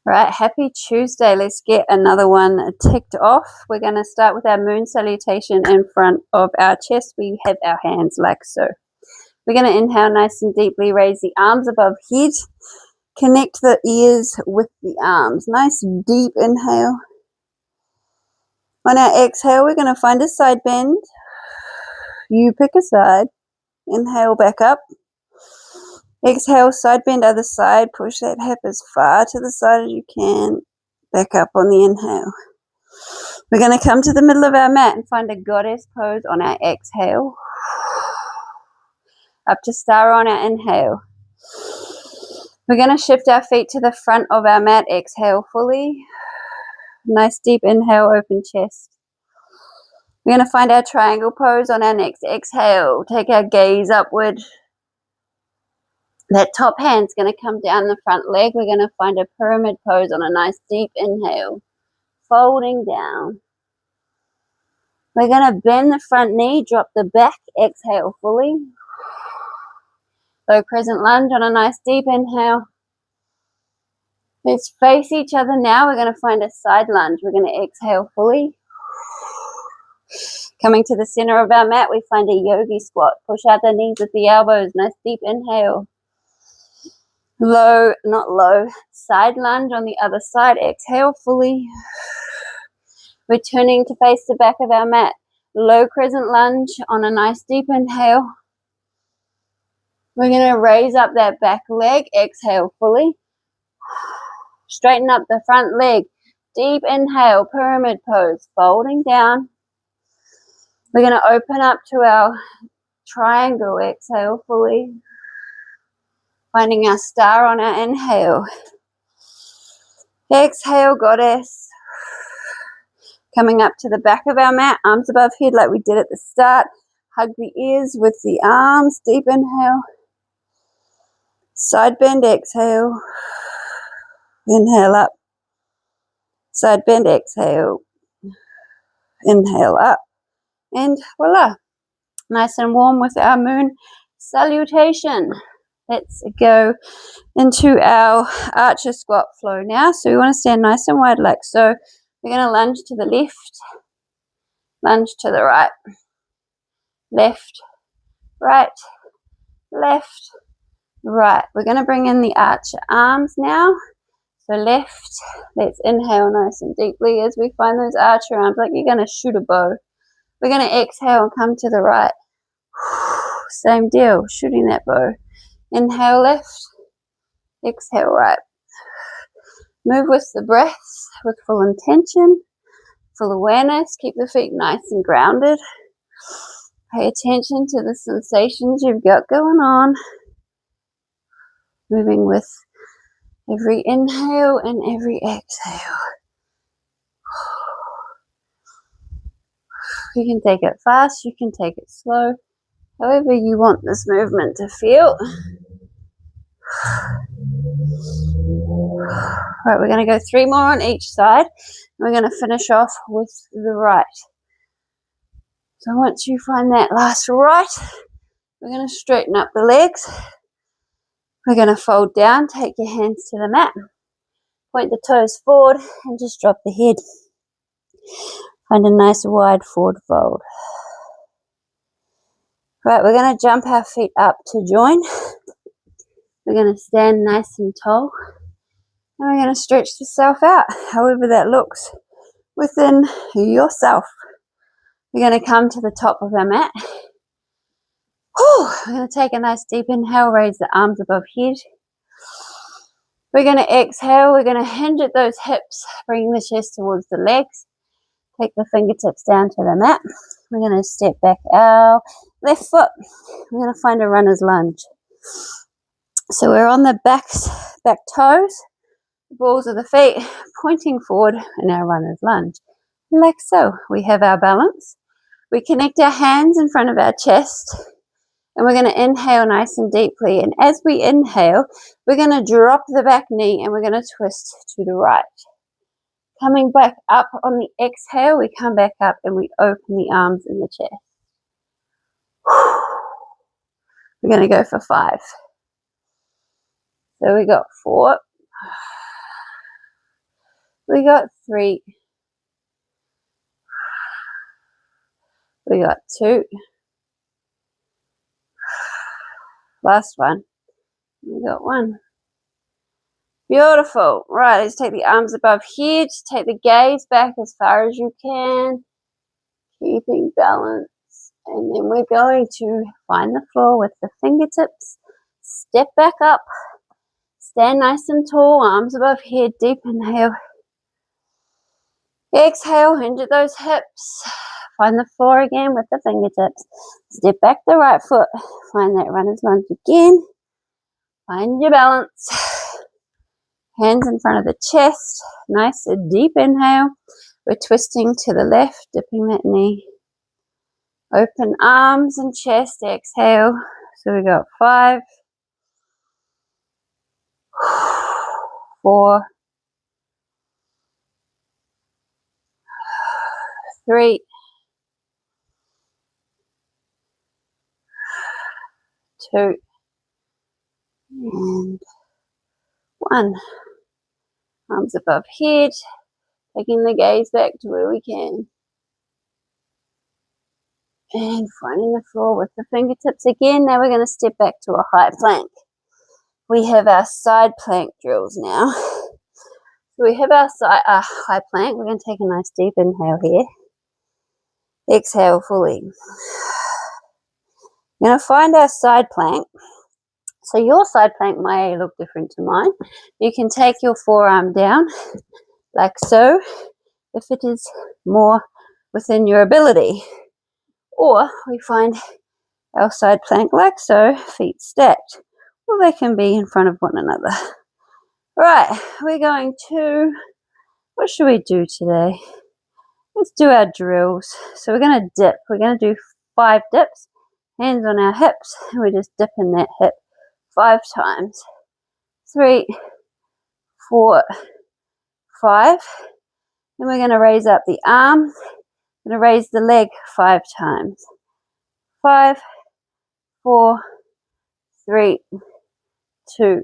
Right, happy Tuesday. Let's get another one ticked off. We're going to start with our moon salutation in front of our chest. We have our hands like so. We're going to inhale nice and deeply, raise the arms above head, connect the ears with the arms. Nice deep inhale. On our exhale, we're going to find a side bend. You pick a side. Inhale back up. Exhale, side bend other side. Push that hip as far to the side as you can. Back up on the inhale. We're going to come to the middle of our mat and find a goddess pose on our exhale. Up to star on our inhale. We're going to shift our feet to the front of our mat. Exhale fully. Nice deep inhale, open chest. We're going to find our triangle pose on our next exhale. Take our gaze upward. That top hand's going to come down the front leg. We're going to find a pyramid pose on a nice deep inhale. Folding down. We're going to bend the front knee, drop the back, exhale fully. Low crescent lunge on a nice deep inhale. Let's face each other now. We're going to find a side lunge. We're going to exhale fully. Coming to the center of our mat, we find a yogi squat. Push out the knees with the elbows. Nice deep inhale. Low, not low, side lunge on the other side. Exhale fully. Returning to face the back of our mat. Low crescent lunge on a nice deep inhale. We're going to raise up that back leg. Exhale fully. Straighten up the front leg. Deep inhale, pyramid pose. Folding down. We're going to open up to our triangle. Exhale fully. Finding our star on our inhale. Exhale, goddess. Coming up to the back of our mat, arms above head like we did at the start. Hug the ears with the arms. Deep inhale. Side bend, exhale. Inhale up. Side bend, exhale. Inhale up. And voila. Nice and warm with our moon salutation. Let's go into our archer squat flow now. So we want to stand nice and wide like so. We're going to lunge to the left, lunge to the right, left, right, left, right. We're going to bring in the archer arms now. So left, let's inhale nice and deeply as we find those archer arms like you're going to shoot a bow. We're going to exhale and come to the right. Same deal, shooting that bow. Inhale left, exhale right. Move with the breath, with full intention, full awareness. Keep the feet nice and grounded. Pay attention to the sensations you've got going on. Moving with every inhale and every exhale. You can take it fast, you can take it slow. However you want this movement to feel. Right, we're going to go 3 more on each side. We're going to finish off with the right. So once you find that last right, we're going to straighten up the legs. We're going to fold down, take your hands to the mat. Point the toes forward and just drop the head. Find a nice wide forward fold. Right, we're going to jump our feet up to join. We're going to stand nice and tall. And we're going to stretch the self out, however that looks within yourself. We're going to come to the top of our mat. We're going to take a nice deep inhale, raise the arms above head. We're going to exhale. We're going to hinge at those hips, bring the chest towards the legs. Take the fingertips down to the mat. We're going to step back our left foot. We're going to find a runner's lunge. So we're on the back toes, the balls of the feet pointing forward in our runner's lunge. Like so. We have our balance. We connect our hands in front of our chest. And we're going to inhale nice and deeply. And as we inhale, we're going to drop the back knee and we're going to twist to the right. Coming back up on the exhale, we come back up and we open the arms in the chest. We're going to go for 5. So we got 4, We got 3. We got 2. Last one. We got 1. Beautiful. Right, let's take the arms above head. Take the gaze back as far as you can. Keeping balance. And then we're going to find the floor with the fingertips. Step back up. Stand nice and tall. Arms above head. Deep inhale. Exhale. Hinge at those hips. Find the floor again with the fingertips. Step back the right foot. Find that runner's lunge again. Find your balance. Hands in front of the chest. Nice and deep inhale. We're twisting to the left, dipping that knee. Open arms and chest. Exhale. So we got 5, 4, 3, 2, and 1. Arms above head. Taking the gaze back to where we can. And finding the floor with the fingertips again. Now we're going to step back to a high plank. We have our side plank drills now. So we have our high plank. We're going to take a nice deep inhale here. Exhale fully. We're going to find our side plank. So your side plank may look different to mine. You can take your forearm down like so if it is more within your ability. Or we find our side plank like so, feet stacked. Or they can be in front of one another. Right, we're going to, what should we do today? Let's do our drills. So we're going to dip. We're going to do 5 dips. Hands on our hips. And we're just dipping that hip 5 times. 3, 4, 5. Then we're going to raise up the arm. We're going to raise the leg 5 times. 5, 4, 3, 2,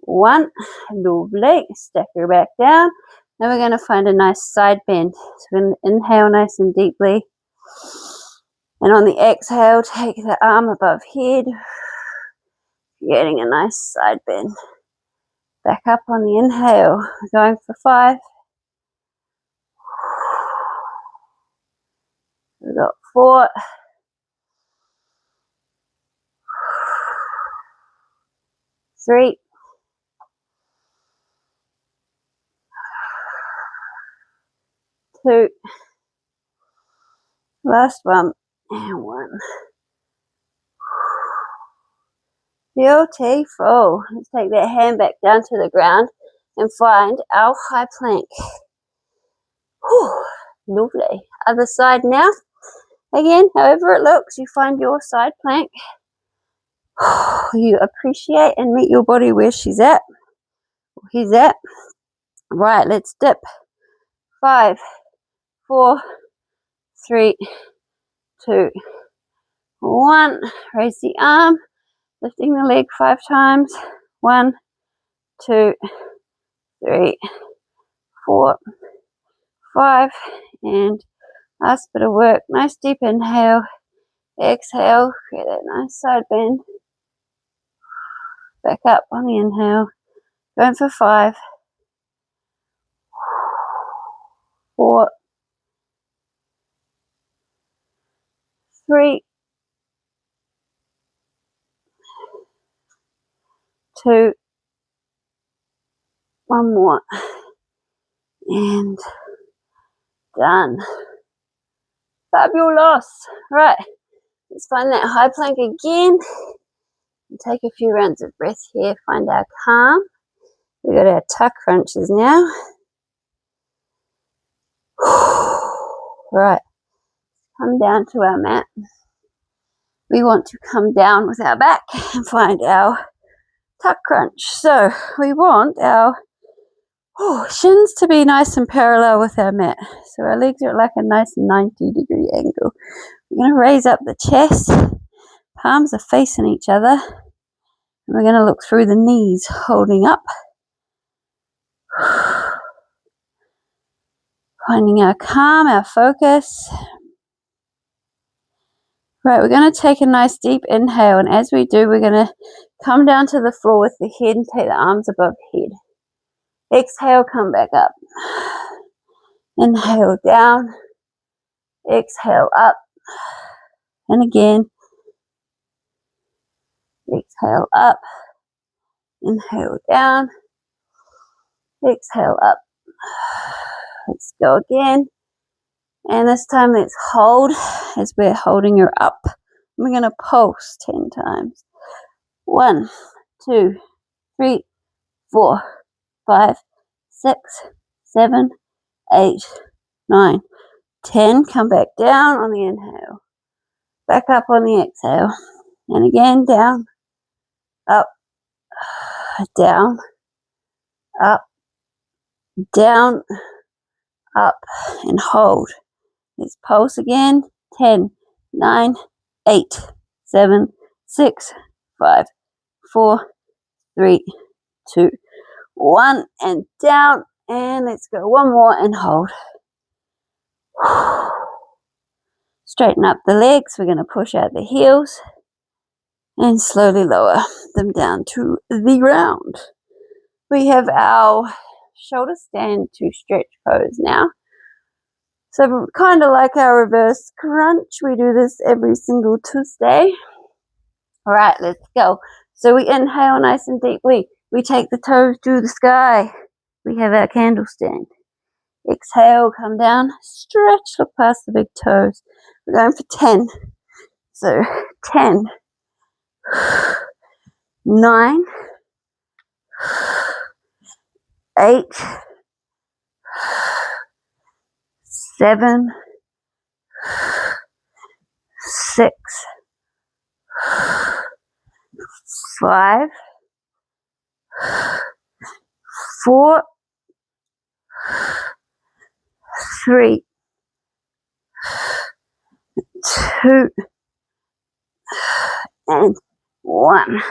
1. Lovely. Stack her back down. Now we're going to find a nice side bend. So we're going to inhale nice and deeply. And on the exhale, take the arm above head. Getting a nice side bend. Back up on the inhale. We're going for 5. We've got 4. 3. 2. Last one. And 1. Beautiful. Let's take that hand back down to the ground and find our high plank. Whew, lovely. Other side now. Again, however it looks, you find your side plank. You appreciate and meet your body where she's at. He's at. Right, let's dip. 5, 4, 3, 2, 1. Raise the arm. Lifting the leg 5 times. 1, 2, 3, 4, 5. And last bit of work. Nice deep inhale. Exhale. Create that nice side bend. Back up on the inhale. Going for 5, 4, 3, 2, 1 more. And done. Fabulous. Right. Let's find that high plank again. And take a few rounds of breath here. Find our calm. We've got our tuck crunches now. Right. Come down to our mat. We want to come down with our back and find our tuck crunch. So we want our shins to be nice and parallel with our mat. So our legs are at like a nice 90-degree angle. We're going to raise up the chest. Palms are facing each other. And we're going to look through the knees, holding up. Finding our calm, our focus. Right, we're going to take a nice deep inhale, and as we do, we're going to come down to the floor with the head and take the arms above the head. Exhale, come back up. Inhale down. Exhale up. And again. Exhale up. Inhale down. Exhale up. Let's go again. And this time let's hold as we're holding her up. We're going to pulse 10 times. 1, 2, 3, 4, 5, 6, 7, 8, 9, 10. Come back down on the inhale. Back up on the exhale. And again, down, up, down, up, down, up, and hold. Let's pulse again. 10, 9, 8, 7, 6, 5, 4, 3, 2, 1, and down. And let's go one more and hold. Straighten up the legs. We're going to push out the heels and slowly lower them down to the ground. We have our shoulder stand to stretch pose now. So kind of like our reverse crunch. We do this every single Tuesday. All right, let's go. So we inhale nice and deeply. We take the toes to the sky. We have our candle stand. Exhale, come down, stretch, look past the big toes. We're going for 10. So 10, 9, 8, 7, 6, 5, 4, 3, 2, and 1. And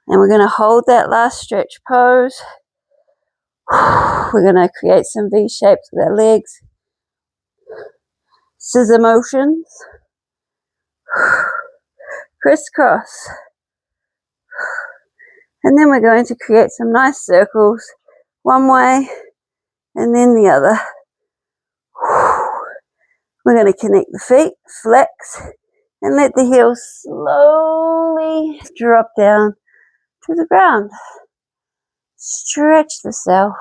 we're going to hold that last stretch pose. We're going to create some V shapes with our legs. Scissor motions. Crisscross. And then we're going to create some nice circles. One way and then the other. We're going to connect the feet, flex, and let the heels slowly drop down to the ground. Stretch the self.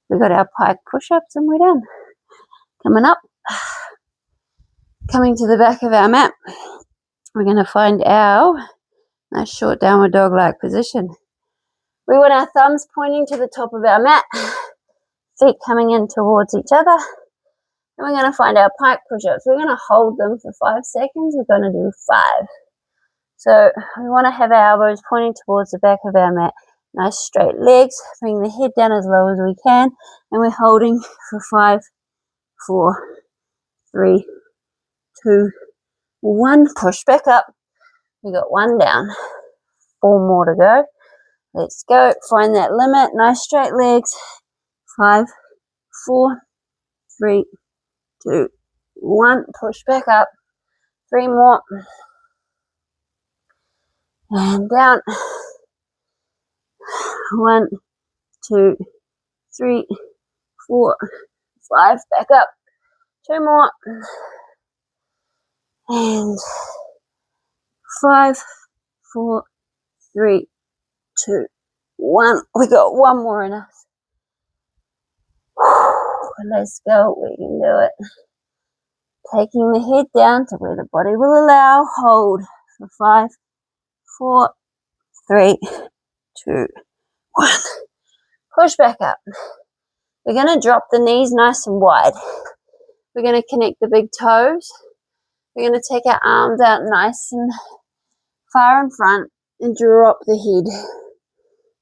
We got our pike push-ups and we're done. Coming up, coming to the back of our mat, we're going to find our nice short downward dog-like position. We want our thumbs pointing to the top of our mat, feet coming in towards each other. And we're going to find our pike push-ups. We're going to hold them for 5 seconds. We're going to do 5. So we want to have our elbows pointing towards the back of our mat. Nice straight legs. Bring the head down as low as we can. And we're holding for 5, 4, 3, 2, 1. Push back up. We got 1 down. 4 more to go. Let's go. Find that limit. Nice straight legs. 5, 4, 3, 2, 1. Push back up. 3 more. And down. 1, 2, 3, 4, 5. Back up. 2 more. And 5, 4, 3, 2, 1. We got 1 more in us. Let's go. We can do it. Taking the head down to where the body will allow. Hold for 5, 4, 3, 2, 1. Push back up. We're going to drop the knees nice and wide. We're going to connect the big toes. We're going to take our arms out nice and far in front and drop the head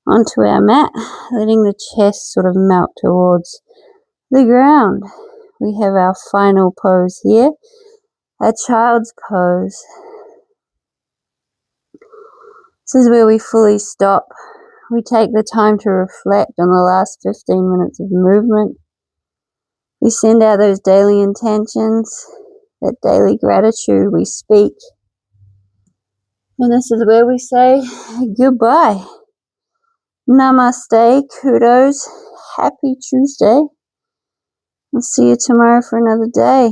onto our mat, letting the chest sort of melt towards the ground. We have our final pose here, a child's pose. This is where we fully stop. We take the time to reflect on the last 15 minutes of movement. We send out those daily intentions, that daily gratitude we speak. And this is where we say goodbye. Namaste, kudos, happy Tuesday. I'll see you tomorrow for another day.